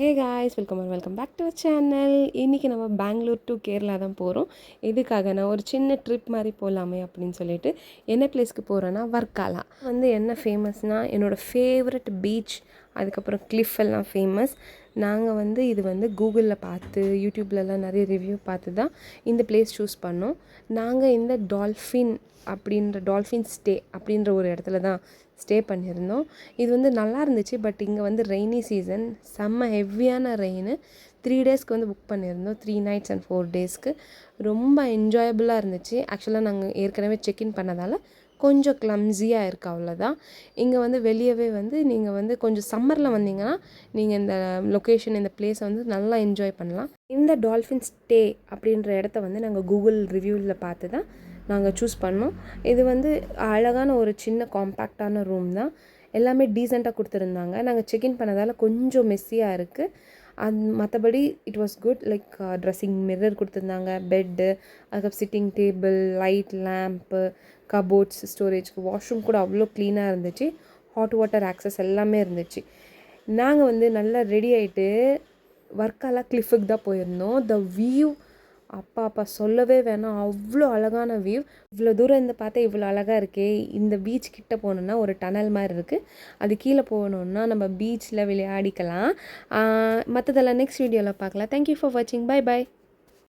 Hey guys, welcome back to channel. இன்றைக்கி நம்ம Bangalore to Kerala தான் போகிறோம். எதுக்காக நான் ஒரு சின்ன ட்ரிப் மாதிரி போகலாமே அப்படின்னு சொல்லிட்டு என்ன பிளேஸ்க்கு போகிறேன்னா வர்க்காலா. என்ன ஃபேமஸ்னால் என்னோடய ஃபேவரட் பீச், அதுக்கப்புறம் கிளிஃப் எல்லாம் ஃபேமஸ். நாங்கள் இது கூகுளில் பார்த்து யூடியூப்லலாம் நிறைய ரிவ்யூ பார்த்து தான் இந்த பிளேஸ் சூஸ் பண்ணோம். நாங்கள் இந்த டால்ஃபின் ஸ்டே அப்படின்ற ஒரு இடத்துல தான் ஸ்டே பண்ணியிருந்தோம். இது நல்லா இருந்துச்சு. பட் இங்கே ரெய்னி சீசன், செம்ம ஹெவியான ரெயின். 3 டேஸ்க்கு புக் பண்ணியிருந்தோம். 3 nights and 4 daysக்கு ரொம்ப என்ஜாயபுளாக இருந்துச்சு. ஆக்சுவலாக நாங்கள் ஏற்கனவே செக்இன் பண்ணதால் கொஞ்சம் கிளம்ஸியாக இருக்குது, அவ்வளோதான். இங்கே வெளியவே நீங்கள் கொஞ்சம் சம்மரில் வந்தீங்கன்னா நீங்கள் இந்த லொக்கேஷன், இந்த பிளேஸை நல்லா என்ஜாய் பண்ணலாம். இந்த டால்ஃபின் ஸ்டே அப்படின்ற இடத்த நாங்கள் கூகுள் ரிவ்யூவில் பார்த்து தான் நாங்கள் சூஸ் பண்ணோம். இது அழகான ஒரு சின்ன காம்பேக்டான ரூம் தான். எல்லாமே டீசெண்டாக கொடுத்துருந்தாங்க. நாங்கள் செக்இன் பண்ணதால் கொஞ்சம் மெஸ்ஸியாக இருக்குது. மற்றபடி it was good. Like dressing mirror கொடுத்துருந்தாங்க, பெட்டு, அதுக்கப்புறம் sitting table, light, lamp, cupboards, ஸ்டோரேஜ்க்கு, வாஷ்ரூம் கூட அவ்வளோ க்ளீனாக இருந்துச்சு. ஹாட் வாட்டர் ஆக்சஸ் எல்லாமே இருந்துச்சு. நாங்கள் நல்லா ரெடி ஆகிட்டு வர்க்காலா கிளிஃபுக்கு தான் போயிருந்தோம். த வியூ அப்பா சொல்லவே வேணாம், அவ்வளோ அழகான வியூ. இவ்வளோ தூரம் இருந்து பார்த்தா இவ்வளோ அழகாக இருக்கே. இந்த பீச் கிட்டே போகணுன்னா ஒரு டனல் மாதிரி இருக்குது, அது கீழே போகணுன்னா நம்ம பீச்சில் விளையாடிக்கலாம். மற்றதெல்லாம் நெக்ஸ்ட் வீடியோவில் பார்க்கலாம். தேங்க்யூ ஃபார் வாட்சிங். பை.